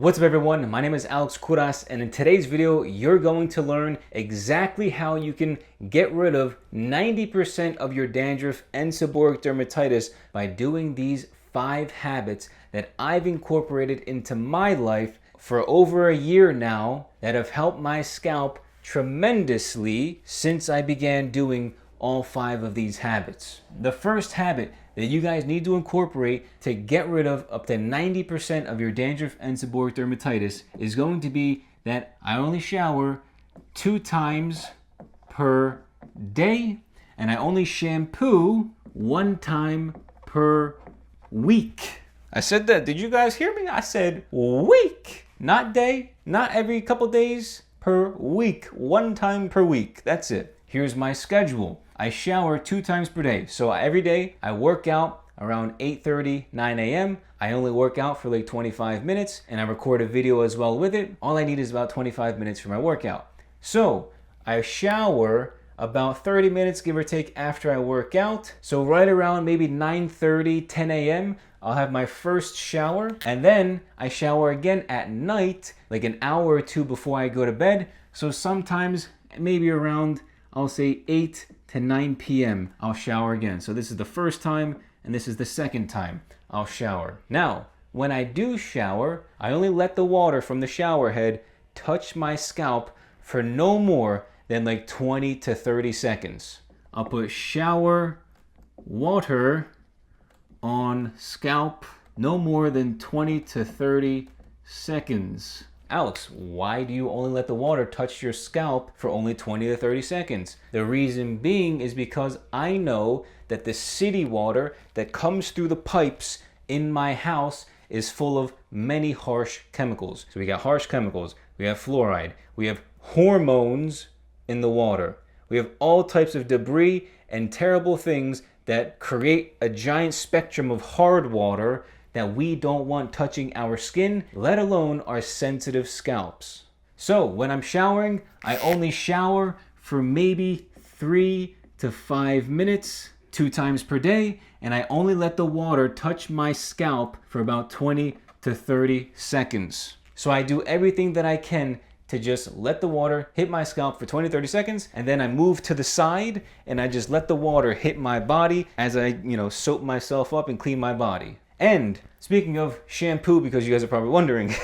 What's up everyone, my name is Alex Kouras, and in today's video you're going to learn exactly how you can get rid of 90% of your dandruff and seborrheic dermatitis by doing these 5 habits that I've incorporated into my life for over a year now that have helped my scalp tremendously since I began doing all 5 of these habits. The first habit that you guys need to incorporate to get rid of up to 90% of your dandruff and seborrheic dermatitis is going to be that I only shower 2 times per day and I only shampoo 1 time per week. I said that. Did you guys hear me? I said week, not day, not every couple days, per week, 1 time per week. That's it. Here's my schedule. I shower 2 times per day. So every day I work out around 8:30, 9 a.m. I only work out for like 25 minutes and I record a video as well with it. All I need is about 25 minutes for my workout. So I shower about 30 minutes, give or take, after I work out. So right around maybe 9:30, 10 a.m., I'll have my first shower. And then I shower again at night, like an hour or 2 before I go to bed. So sometimes maybe around, I'll say 8 to 9 p.m. I'll shower again. So this is the first time and this is the second time I'll shower. Now, when I do shower, I only let the water from the shower head touch my scalp for no more than like 20 to 30 seconds. I'll put shower water on scalp no more than 20 to 30 seconds. Alex, why do you only let the water touch your scalp for only 20 to 30 seconds? The reason being is because I know that the city water that comes through the pipes in my house is full of many harsh chemicals. So we got harsh chemicals, we have fluoride, we have hormones in the water. We have all types of debris and terrible things that create a giant spectrum of hard water that we don't want touching our skin, let alone our sensitive scalps. So when I'm showering, I only shower for maybe 3 to 5 minutes, 2 times per day, and I only let the water touch my scalp for about 20 to 30 seconds. So I do everything that I can to just let the water hit my scalp for 20-30 seconds, and then I move to the side and I just let the water hit my body as I, soap myself up and clean my body. And speaking of shampoo, because you guys are probably wondering,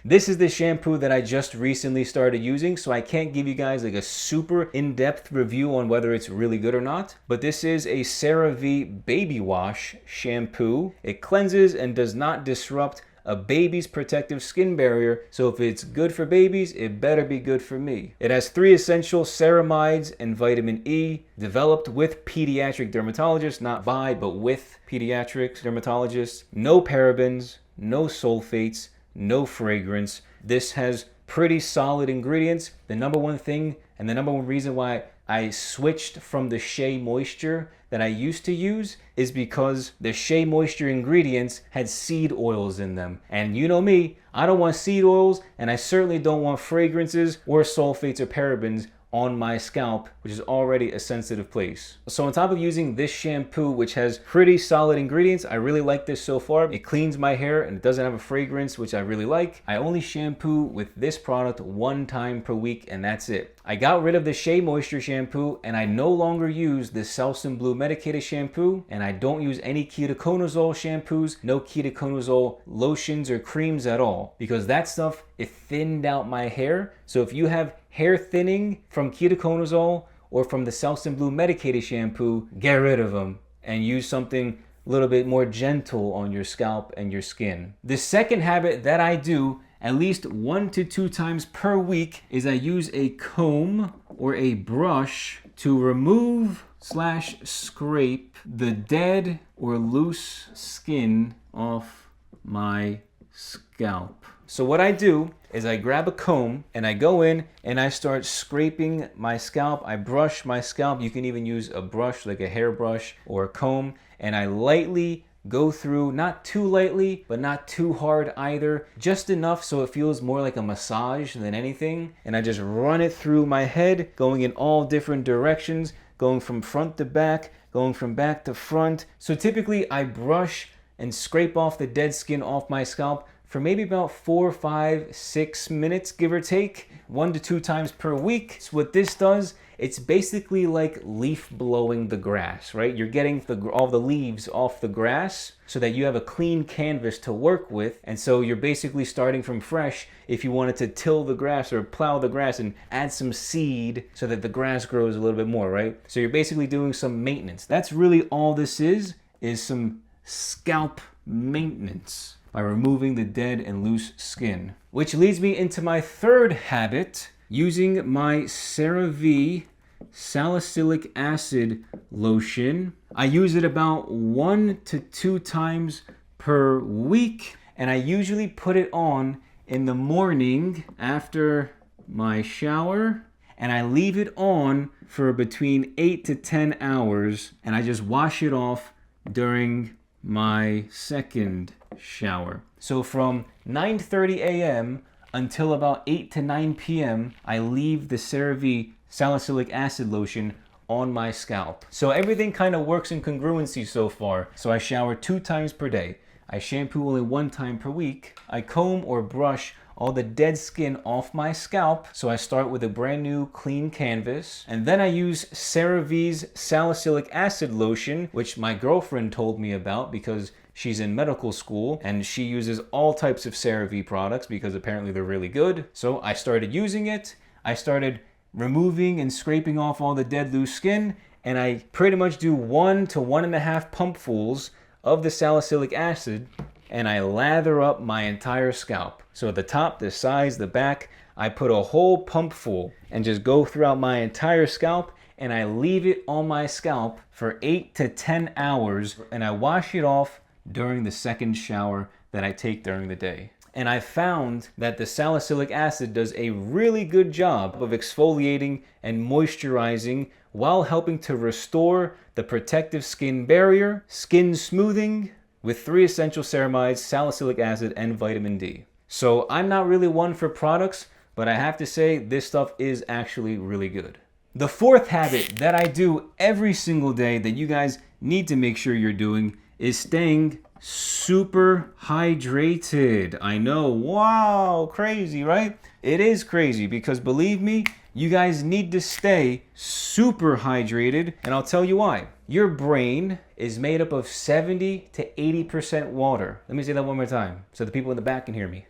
this is the shampoo that I just recently started using, so I can't give you guys like a super in-depth review on whether it's really good or not. But this is a CeraVe Baby Wash shampoo. It cleanses and does not disrupt a baby's protective skin barrier, so if it's good for babies, it better be good for me. It has 3 essential ceramides and vitamin E, developed with pediatric dermatologists, not by, but with pediatric dermatologists. No parabens, no sulfates, no fragrance. This has pretty solid ingredients. The number one thing and the number one reason why I switched from the Shea Moisture that I used to use is because the Shea Moisture ingredients had seed oils in them. And you know me, I don't want seed oils, and I certainly don't want fragrances or sulfates or parabens on my scalp, which is already a sensitive place. So on top of using this shampoo, which has pretty solid ingredients, I really like this so far. It cleans my hair and it doesn't have a fragrance, which I really like. I only shampoo with this product 1 time per week, and that's it. I got rid of the Shea Moisture shampoo and I no longer use the Selsun Blue medicated shampoo, and I don't use any ketoconazole shampoos, no ketoconazole lotions or creams at all, because that stuff, it thinned out my hair. So if you have hair thinning from ketoconazole or from the Selsun Blue medicated shampoo, get rid of them and use something a little bit more gentle on your scalp and your skin. The second habit that I do at least 1 to 2 times per week is I use a comb or a brush to remove / scrape the dead or loose skin off my scalp. So what I do is I grab a comb and I go in and I start scraping my scalp. I brush my scalp. You can even use a brush like a hairbrush or a comb, and I lightly go through, not too lightly, but not too hard either, just enough so it feels more like a massage than anything. And I just run it through my head, going in all different directions, going from front to back, going from back to front. So typically I brush and scrape off the dead skin off my scalp for maybe about 4, 5, 6 minutes, give or take, 1 to 2 times per week. So what this does, it's basically like leaf blowing the grass, right? You're getting all the leaves off the grass so that you have a clean canvas to work with. And so you're basically starting from fresh if you wanted to till the grass or plow the grass and add some seed so that the grass grows a little bit more, right? So you're basically doing some maintenance. That's really all this is some scalp maintenance by removing the dead and loose skin. Which leads me into my third habit, using my CeraVe salicylic acid lotion. I use it about 1 to 2 times per week, and I usually put it on in the morning after my shower, and I leave it on for between 8 to 10 hours, and I just wash it off during my second shower. So from 9:30 a.m. until about 8 to 9 p.m., I leave the CeraVe salicylic acid lotion on my scalp. So everything kind of works in congruency so far. So I shower 2 times per day. I shampoo only 1 time per week. I comb or brush all the dead skin off my scalp. So I start with a brand new clean canvas. And then I use CeraVe's salicylic acid lotion, which my girlfriend told me about because she's in medical school and she uses all types of CeraVe products because apparently they're really good. So I started using it. I started removing and scraping off all the dead loose skin, and I pretty much do 1 to 1.5 pumpfuls of the salicylic acid, and I lather up my entire scalp. So at the top, the sides, the back, I put a whole pumpful and just go throughout my entire scalp, and I leave it on my scalp for 8 to 10 hours, and I wash it off during the second shower that I take during the day. And I found that the salicylic acid does a really good job of exfoliating and moisturizing while helping to restore the protective skin barrier, skin smoothing, with 3 essential ceramides, salicylic acid, and vitamin D. So I'm not really one for products, but I have to say this stuff is actually really good. The fourth habit that I do every single day that you guys need to make sure you're doing is staying super hydrated. I know, wow, crazy, right? It is crazy because believe me, you guys need to stay super hydrated, and I'll tell you why. Your brain is made up of 70 to 80% water. Let me say that one more time so the people in the back can hear me.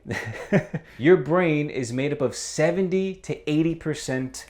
Your brain is made up of 70 to 80%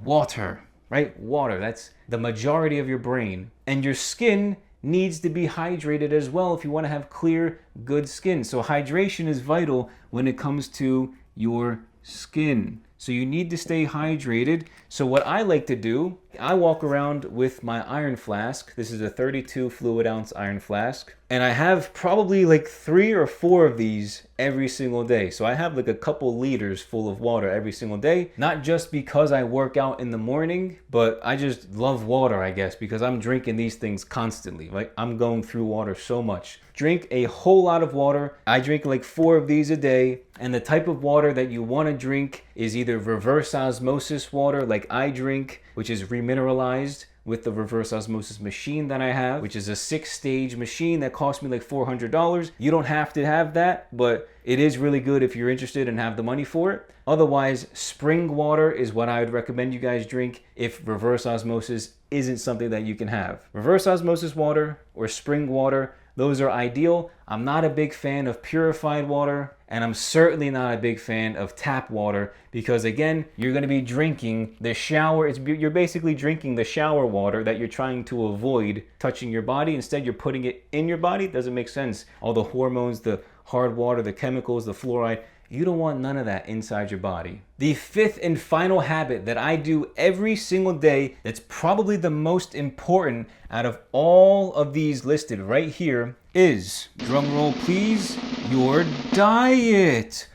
water, right? Water, that's the majority of your brain. And your skin needs to be hydrated as well if you want to have clear, good skin. So hydration is vital when it comes to your skin. So you need to stay hydrated. So what I like to do, I walk around with my iron flask. This is a 32 fluid ounce iron flask. And I have probably like 3 or 4 of these every single day. So I have like a couple liters full of water every single day. Not just because I work out in the morning, but I just love water, I guess, because I'm drinking these things constantly. Like I'm going through water so much. Drink a whole lot of water. I drink like 4 of these a day. And the type of water that you want to drink is either reverse osmosis water like I drink, which is remineralized with the reverse osmosis machine that I have, which is a 6-stage machine that cost me like $400. You don't have to have that, but it is really good if you're interested and have the money for it. Otherwise, spring water is what I would recommend you guys drink if reverse osmosis isn't something that you can have. Reverse osmosis water or spring water, those are ideal. I'm not a big fan of purified water, and I'm certainly not a big fan of tap water because, again, you're going to be drinking the shower. You're basically drinking the shower water that you're trying to avoid touching your body. Instead, you're putting it in your body. It doesn't make sense. All the hormones, the hard water, the chemicals, the fluoride, you don't want none of that inside your body. The 5th and final habit that I do every single day that's probably the most important out of all of these listed right here is, drum roll please, your diet.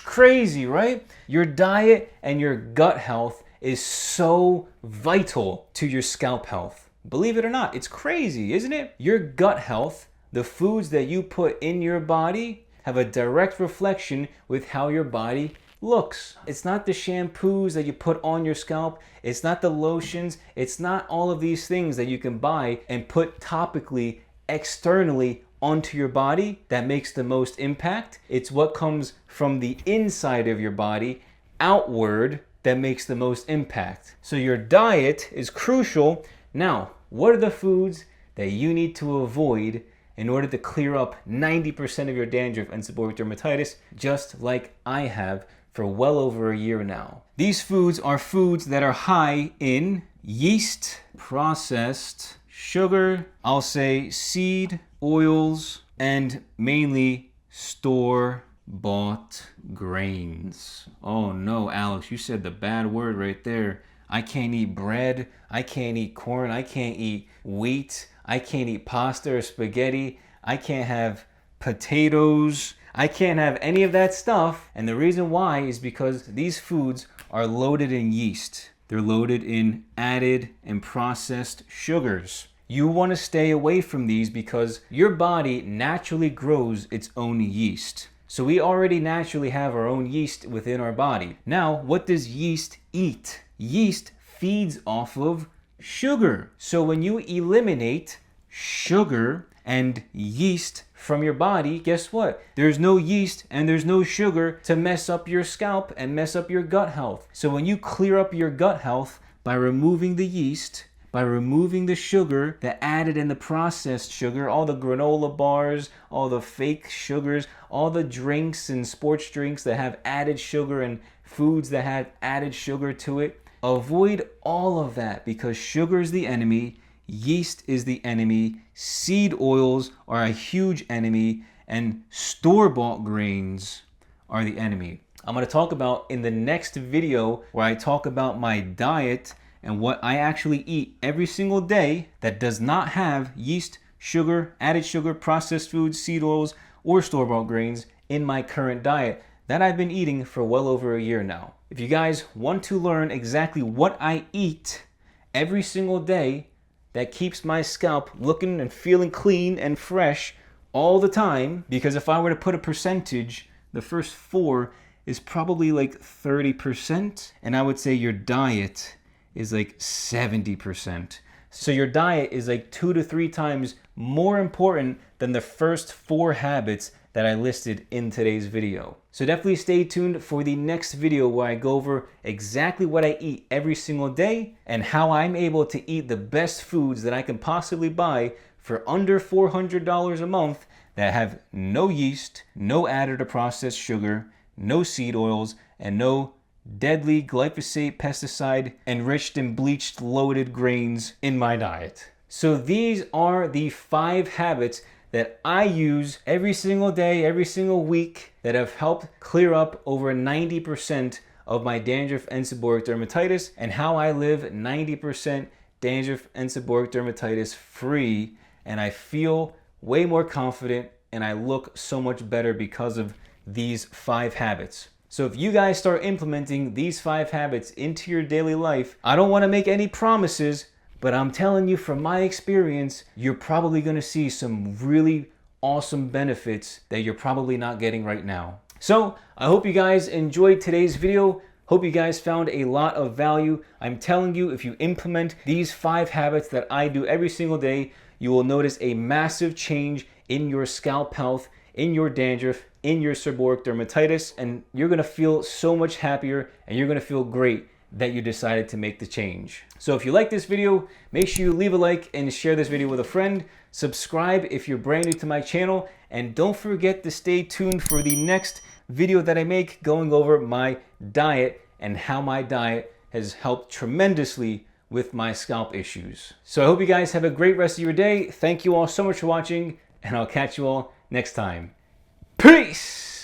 Crazy, right? Your diet and your gut health is so vital to your scalp health. Believe it or not, it's crazy, isn't it? Your gut health, the foods that you put in your body, have a direct reflection with how your body looks. It's not the shampoos that you put on your scalp. It's not the lotions. It's not all of these things that you can buy and put topically, externally onto your body that makes the most impact. It's what comes from the inside of your body outward that makes the most impact. So your diet is crucial. Now, what are the foods that you need to avoid in order to clear up 90% of your dandruff and seborrheic dermatitis, just like I have for well over a year now? These foods are foods that are high in yeast, processed sugar, I'll say seed oils, and mainly store-bought grains. Oh no, Alex, you said the bad word right there. I can't eat bread, I can't eat corn, I can't eat wheat, I can't eat pasta or spaghetti, I can't have potatoes, I can't have any of that stuff. And the reason why is because these foods are loaded in yeast. They're loaded in added and processed sugars. You want to stay away from these because your body naturally grows its own yeast. So we already naturally have our own yeast within our body. Now, what does yeast eat? Yeast feeds off of sugar. So when you eliminate sugar and yeast from your body, guess what? There's no yeast and there's no sugar to mess up your scalp and mess up your gut health. So when you clear up your gut health by removing the yeast, by removing the sugar, the added and the processed sugar, all the granola bars, all the fake sugars, all the drinks and sports drinks that have added sugar and foods that have added sugar to it, avoid all of that because sugar is the enemy, yeast is the enemy, seed oils are a huge enemy, and store-bought grains are the enemy. I'm going to talk about in the next video where I talk about my diet and what I actually eat every single day that does not have yeast, sugar, added sugar, processed foods, seed oils, or store-bought grains in my current diet that I've been eating for well over a year now. If you guys want to learn exactly what I eat every single day that keeps my scalp looking and feeling clean and fresh all the time, because if I were to put a percentage, the first 4 is probably like 30%, and I would say your diet is like 70%. So your diet is like 2 to 3 times more important than the first 4 habits that I listed in today's video. So definitely stay tuned for the next video where I go over exactly what I eat every single day and how I'm able to eat the best foods that I can possibly buy for under $400 a month that have no yeast, no added or processed sugar, no seed oils, and no deadly glyphosate pesticide enriched and bleached loaded grains in my diet. So these are the 5 habits that I use every single day, every single week that have helped clear up over 90% of my dandruff and seborrheic dermatitis, and how I live 90% dandruff and seborrheic dermatitis free, and I feel way more confident and I look so much better because of these 5 habits. So if you guys start implementing these 5 habits into your daily life, I don't want to make any promises, but I'm telling you from my experience, you're probably going to see some really awesome benefits that you're probably not getting right now. So I hope you guys enjoyed today's video. Hope you guys found a lot of value. I'm telling you, if you implement these 5 habits that I do every single day, you will notice a massive change in your scalp health, in your dandruff, in your seborrheic dermatitis, and you're gonna feel so much happier and you're gonna feel great that you decided to make the change. So if you like this video, make sure you leave a like and share this video with a friend. Subscribe if you're brand new to my channel, and don't forget to stay tuned for the next video that I make going over my diet and how my diet has helped tremendously with my scalp issues. So I hope you guys have a great rest of your day. Thank you all so much for watching, and I'll catch you all next time. Peace!